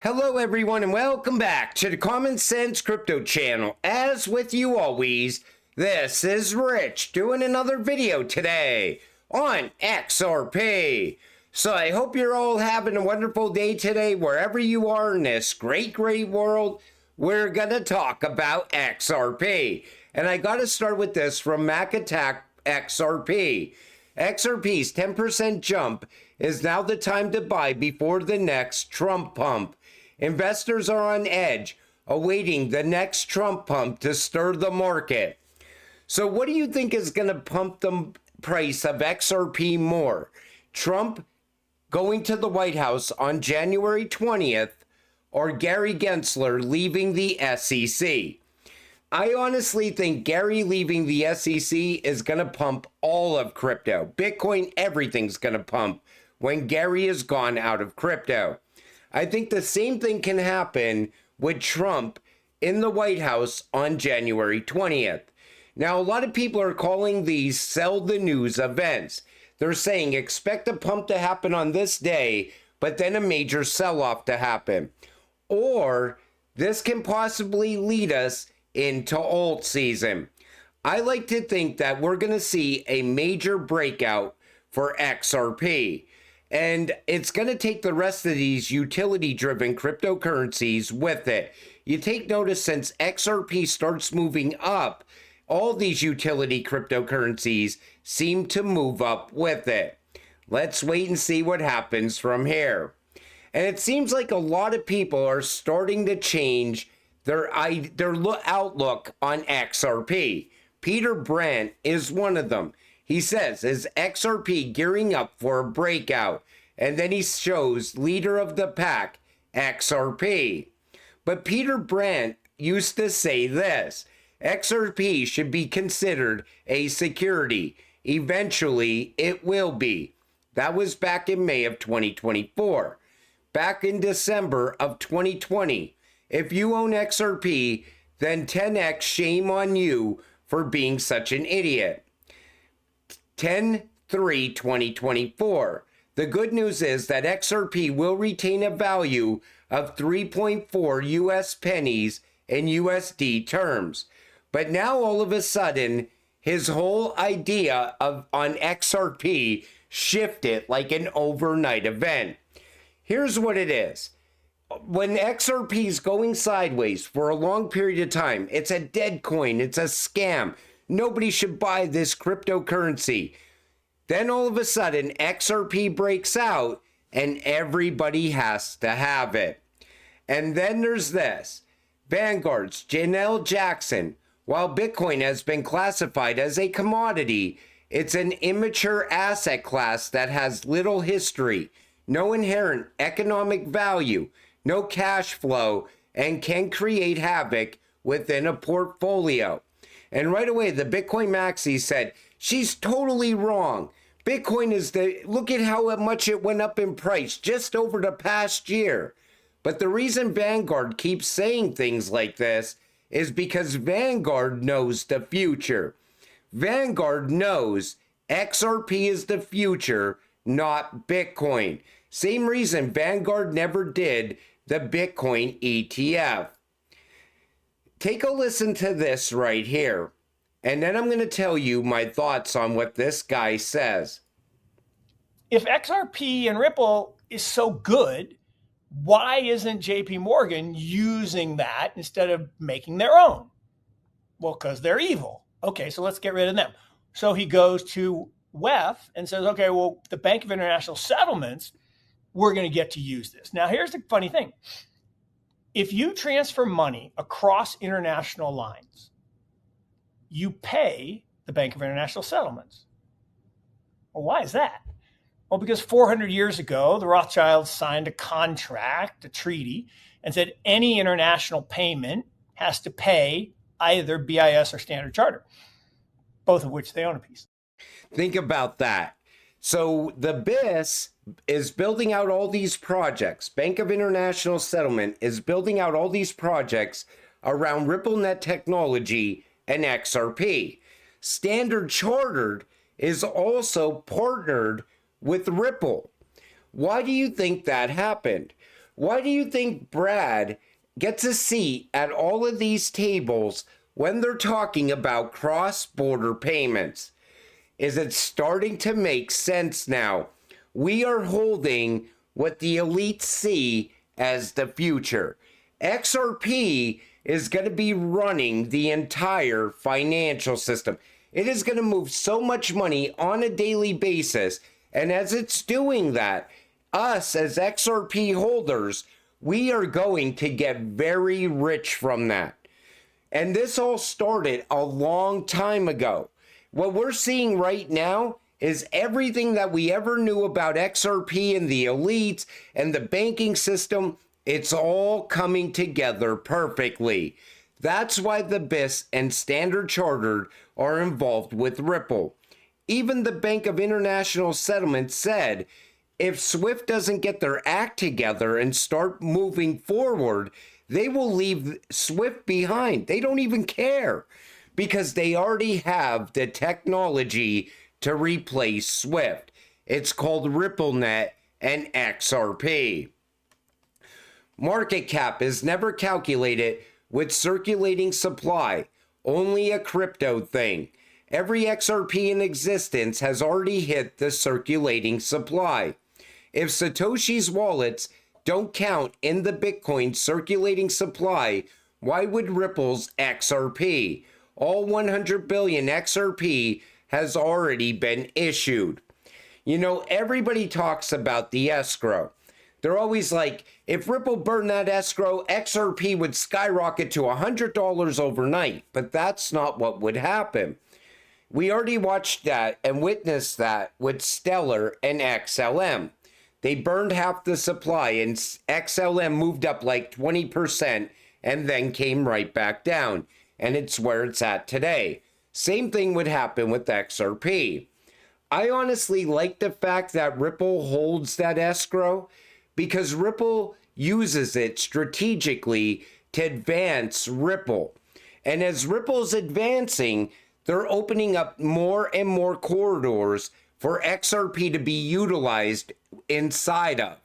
Hello everyone and welcome back to the Common Sense Crypto channel. As with you always, this is Rich doing another video today on XRP. So I hope you're all having a wonderful day today wherever you are in this great world. We're gonna talk about XRP. And I gotta start with this from Mac Attack XRP. XRP's 10% jump is now the time to buy before the next Trump pump. Investors are on edge, awaiting the next Trump pump to stir the market. So what do you think is going to pump the price of XRP more? Trump going to the White House on January 20th or Gary Gensler leaving the SEC? I honestly think Gary leaving the SEC is going to pump all of crypto. Bitcoin, everything's going to pump when Gary is gone out of crypto. I think the same thing can happen with Trump in the White House on January 20th. Now, a lot of people are calling these sell the news events. They're saying expect a pump to happen on this day, but then a major sell-off to happen. Or this can possibly lead us into alt season. I like to think that we're going to see a major breakout for XRP. And it's going to take the rest of these utility-driven cryptocurrencies with it. You take notice since XRP starts moving up, all these utility cryptocurrencies seem to move up with it. Let's wait and see what happens from here. And it seems like a lot of people are starting to change their outlook on XRP. Peter Brandt is one of them. He says, is XRP gearing up for a breakout? And then he shows leader of the pack, XRP. But Peter Brandt used to say this, XRP should be considered a security. Eventually, it will be. That was back in May of 2024. Back in December of 2020, if you own XRP, then 10x shame on you for being such an idiot. 10/3/2024. The good news is that XRP will retain a value of 3.4 US pennies in USD terms. But now all of a sudden, his whole idea on XRP shifted like an overnight event. Here's what it is. When XRP is going sideways for a long period of time, it's a dead coin, it's a scam. Nobody should buy this cryptocurrency. Then all of a sudden, XRP breaks out and everybody has to have it. And then there's this. Vanguard's Janelle Jackson. While Bitcoin has been classified as a commodity, it's an immature asset class that has little history, no inherent economic value, no cash flow, and can create havoc within a portfolio. And right away, the Bitcoin Maxi said, she's totally wrong. Bitcoin look at how much it went up in price just over the past year. But the reason Vanguard keeps saying things like this is because Vanguard knows the future. Vanguard knows XRP is the future, not Bitcoin. Same reason Vanguard never did the Bitcoin ETF. Take a listen to this right here, and then I'm going to tell you my thoughts on what this guy says. If XRP and Ripple is so good, why isn't JP Morgan using that instead of making their own? Well, because they're evil. Okay, so let's get rid of them. So he goes to WEF and says, okay, well, the Bank of International Settlements, we're going to get to use this. Now, here's the funny thing. If you transfer money across international lines, you pay the Bank of International Settlements. Well, why is that? Well, because 400 years ago, the Rothschilds signed a contract, a treaty, and said any international payment has to pay either BIS or Standard Chartered, both of which they own a piece. Think about that. So the BIS is building out all these projects. Bank of International Settlement is building out all these projects around RippleNet technology and XRP. Standard Chartered is also partnered with Ripple. Why do you think that happened? Why do you think Brad gets a seat at all of these tables when they're talking about cross-border payments? Is it starting to make sense now? We are holding what the elites see as the future. XRP is going to be running the entire financial system. It is going to move so much money on a daily basis. And as it's doing that, us as XRP holders, we are going to get very rich from that. And this all started a long time ago. What we're seeing right now is everything that we ever knew about XRP and the elites and the banking system. It's all coming together perfectly. That's why the BIS and Standard Chartered are involved with Ripple. Even the Bank of International Settlements said, if SWIFT doesn't get their act together and start moving forward, they will leave SWIFT behind. They don't even care because they already have the technology to replace SWIFT. It's called RippleNet and XRP. Market cap is never calculated with circulating supply, only a crypto thing. Every XRP in existence has already hit the circulating supply. If Satoshi's wallets don't count in the Bitcoin circulating supply, why would Ripple's XRP? All 100 billion XRP has already been issued. You know, everybody talks about the escrow. They're always like, if Ripple burned that escrow, XRP would skyrocket to $100 overnight. But that's not what would happen. We already watched that and witnessed that with Stellar and XLM. They burned half the supply and XLM moved up like 20% and then came right back down. And it's where it's at today. Same thing would happen with XRP. I honestly like the fact that Ripple holds that escrow because Ripple uses it strategically to advance Ripple. And as Ripple's advancing, they're opening up more and more corridors for XRP to be utilized inside of.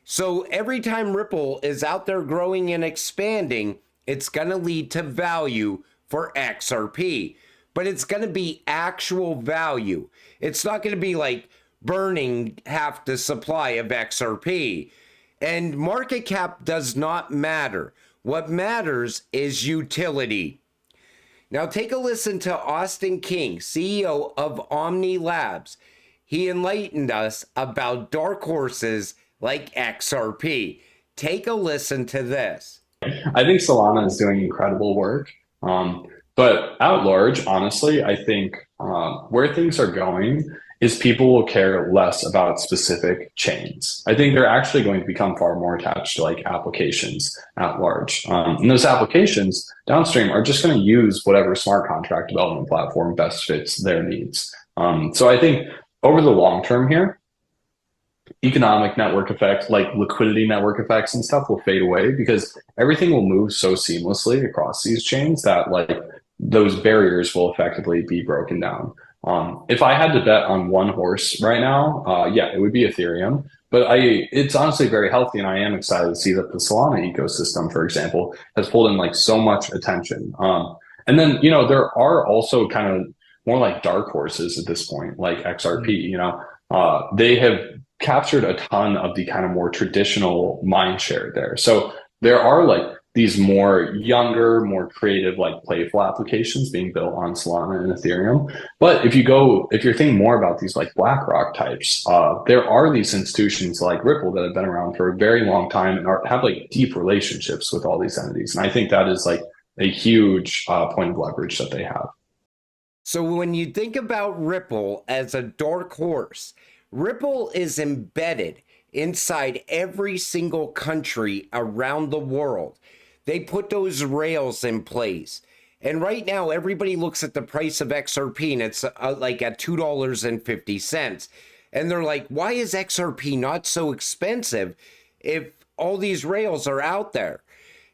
So every time Ripple is out there growing and expanding, it's going to lead to value for XRP. But it's going to be actual value. It's not going to be like burning half the supply of XRP. And market cap does not matter. What matters is utility. Now take a listen to Austin King, CEO of Omni Labs. He enlightened us about dark horses like XRP. Take a listen to this. I think Solana is doing incredible work. But at large, honestly, I think where things are going is people will care less about specific chains. I think they're actually going to become far more attached to like applications at large. And those applications downstream are just going to use whatever smart contract development platform best fits their needs. So I think over the long term here, economic network effects like liquidity network effects and stuff will fade away because everything will move so seamlessly across these chains that like those barriers will effectively be broken down. If I had to bet on one horse right now, yeah, it would be Ethereum. But it's honestly very healthy, and I am excited to see that the Solana ecosystem, for example, has pulled in like so much attention. And then, you know, there are also kind of more like dark horses at this point, like XRP. You know, they have captured a ton of the kind of more traditional mind share there. So there are like these more younger, more creative, like playful applications being built on Solana and Ethereum. But if you're thinking more about these like BlackRock types, there are these institutions like Ripple that have been around for a very long time and have like deep relationships with all these entities. And I think that is like a huge point of leverage that they have. So when you think about Ripple as a dark horse, Ripple is embedded inside every single country around the world. They put those rails in place. And right now, everybody looks at the price of XRP and it's like at $2.50. And they're like, why is XRP not so expensive if all these rails are out there?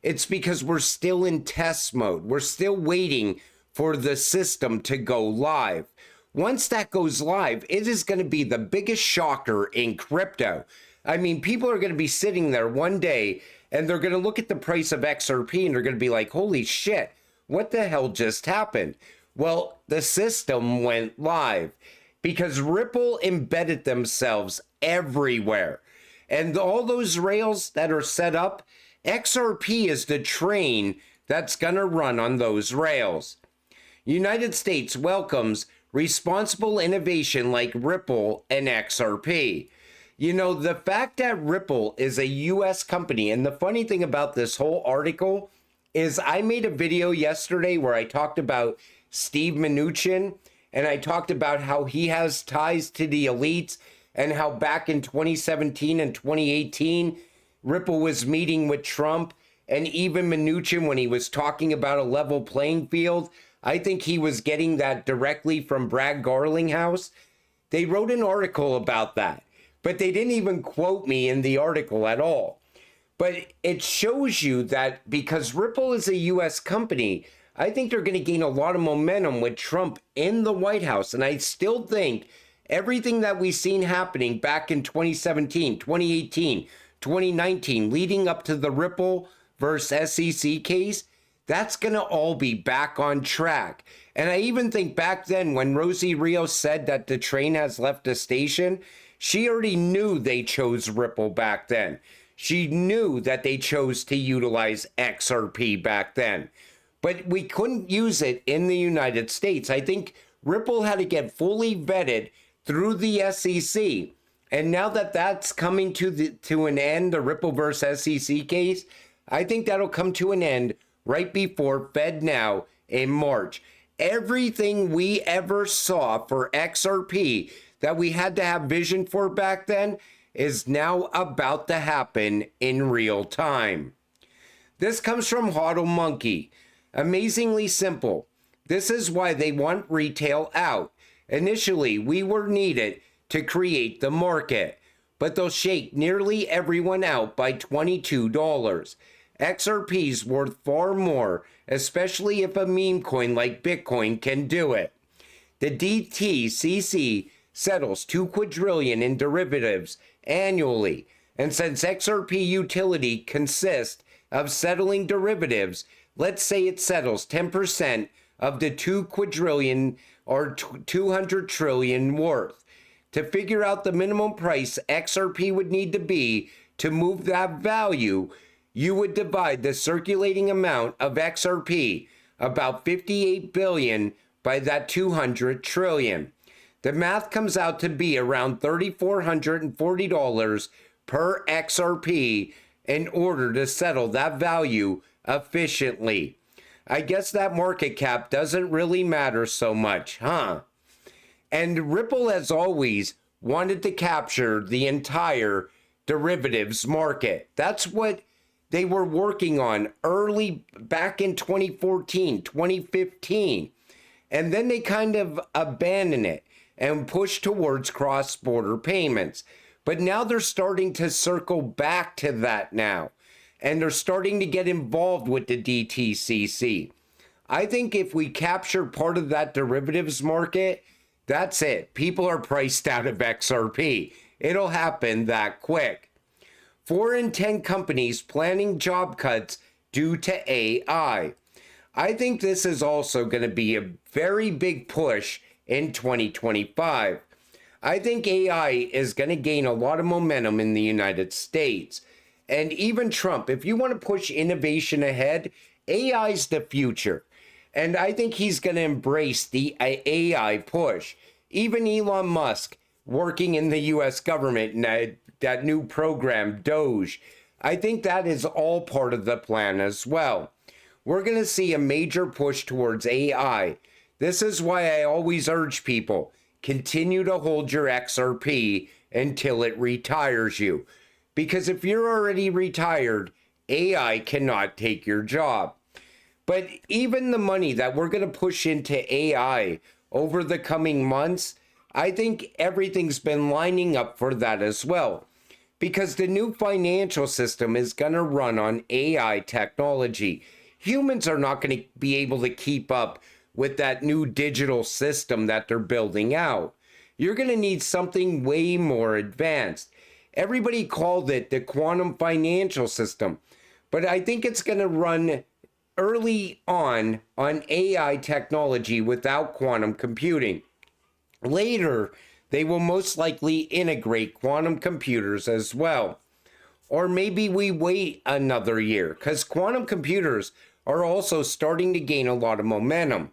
It's because we're still in test mode. We're still waiting for the system to go live. Once that goes live, it is going to be the biggest shocker in crypto. I mean, people are going to be sitting there one day and they're going to look at the price of XRP and they're going to be like, holy shit, what the hell just happened? Well, the system went live because Ripple embedded themselves everywhere. And all those rails that are set up, XRP is the train that's going to run on those rails. United States welcomes responsible innovation like Ripple and XRP. You know, the fact that Ripple is a US company, and the funny thing about this whole article is I made a video yesterday where I talked about Steve Mnuchin, and I talked about how he has ties to the elites and how back in 2017 and 2018, Ripple was meeting with Trump, and even Mnuchin, when he was talking about a level playing field, I think he was getting that directly from Brad Garlinghouse. They wrote an article about that, but they didn't even quote me in the article at all. But it shows you that because Ripple is a US company, I think they're going to gain a lot of momentum with Trump in the White House. And I still think everything that we've seen happening back in 2017, 2018, 2019, leading up to the Ripple versus SEC case, that's going to all be back on track. And I even think back then when Rosie Rios said that the train has left the station, she already knew they chose Ripple back then. She knew that they chose to utilize XRP back then. But we couldn't use it in the United States. I think Ripple had to get fully vetted through the SEC. And now that that's coming to an end, the Ripple versus SEC case, I think that'll come to an end right before FedNow in March. Everything we ever saw for XRP that we had to have vision for back then is now about to happen in real time. This comes from Hodl Monkey. Amazingly simple. This is why they want retail out. Initially, we were needed to create the market, but they'll shake nearly everyone out by $22. XRP's worth far more, especially if a meme coin like Bitcoin can do it. The DTCC settles 2 quadrillion in derivatives annually, and since XRP utility consists of settling derivatives, let's say it settles 10% of the 2 quadrillion or 200 trillion worth. To figure out the minimum price XRP would need to be to move that value, you would divide the circulating amount of XRP, about 58 billion, by that 200 trillion. The math comes out to be around $3,440 per XRP in order to settle that value efficiently. I guess that market cap doesn't really matter so much, huh? And Ripple, as always, wanted to capture the entire derivatives market. That's what they were working on early back in 2014, 2015. And then they kind of abandoned it and pushed towards cross-border payments. But now they're starting to circle back to that now. And they're starting to get involved with the DTCC. I think if we capture part of that derivatives market, that's it. People are priced out of XRP. It'll happen that quick. 4 in 10 companies planning job cuts due to AI. I think this is also going to be a very big push in 2025. I think AI is going to gain a lot of momentum in the United States. And even Trump, if you want to push innovation ahead, AI's the future. And I think he's going to embrace the AI push. Even Elon Musk, working in the US government in that new program, Doge, I think that is all part of the plan as well. We're going to see a major push towards AI. This is why I always urge people, continue to hold your XRP until it retires you. Because if you're already retired, AI cannot take your job. But even the money that we're going to push into AI over the coming months, I think everything's been lining up for that as well. Because the new financial system is going to run on AI technology. Humans are not going to be able to keep up with that new digital system that they're building out. You're going to need something way more advanced. Everybody called it the quantum financial system, but I think it's going to run early on AI technology without quantum computing. Later, they will most likely integrate quantum computers as well. Or maybe we wait another year, because quantum computers are also starting to gain a lot of momentum.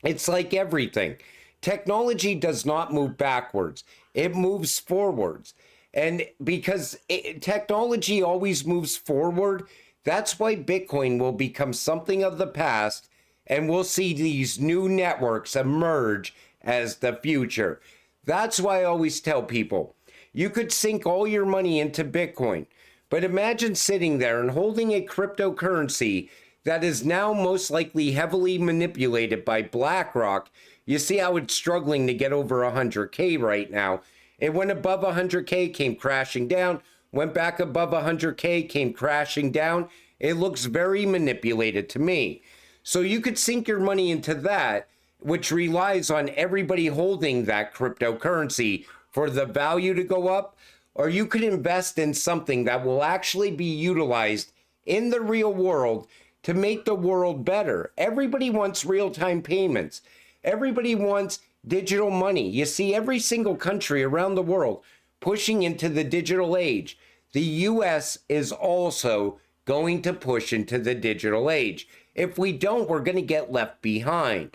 It's like everything. Technology does not move backwards, it moves forwards. And because technology always moves forward, that's why Bitcoin will become something of the past, and we'll see these new networks emerge as the future. That's why I always tell people, you could sink all your money into Bitcoin, but imagine sitting there and holding a cryptocurrency that is now most likely heavily manipulated by BlackRock. You see how it's struggling to get over 100K right now. It went above 100K, came crashing down, went back above 100K, came crashing down. It looks very manipulated to me. So you could sink your money into that, which relies on everybody holding that cryptocurrency for the value to go up, or you could invest in something that will actually be utilized in the real world to make the world better. Everybody wants real-time payments. Everybody wants digital money. You see every single country around the world pushing into the digital age. The US is also going to push into the digital age. If we don't, we're going to get left behind.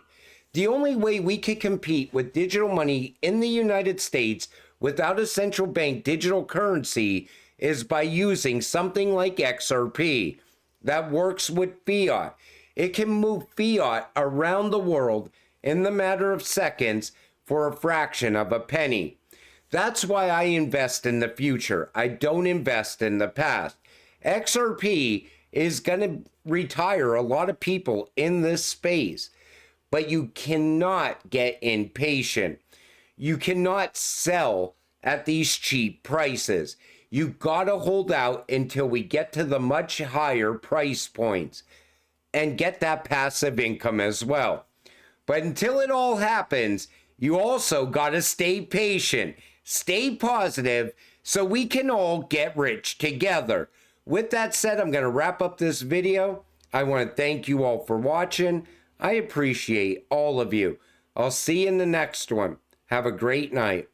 The only way we can compete with digital money in the United States without a central bank digital currency is by using something like XRP that works with fiat. It can move fiat around the world in the matter of seconds for a fraction of a penny. That's why I invest in the future. I don't invest in the past. XRP is going to retire a lot of people in this space, but you cannot get impatient. You cannot sell at these cheap prices. You gotta hold out until we get to the much higher price points and get that passive income as well. But until it all happens, you also gotta stay patient, stay positive, so we can all get rich together. With that said, I'm gonna wrap up this video. I want to thank you all for watching. I appreciate all of you. I'll see you in the next one. Have a great night.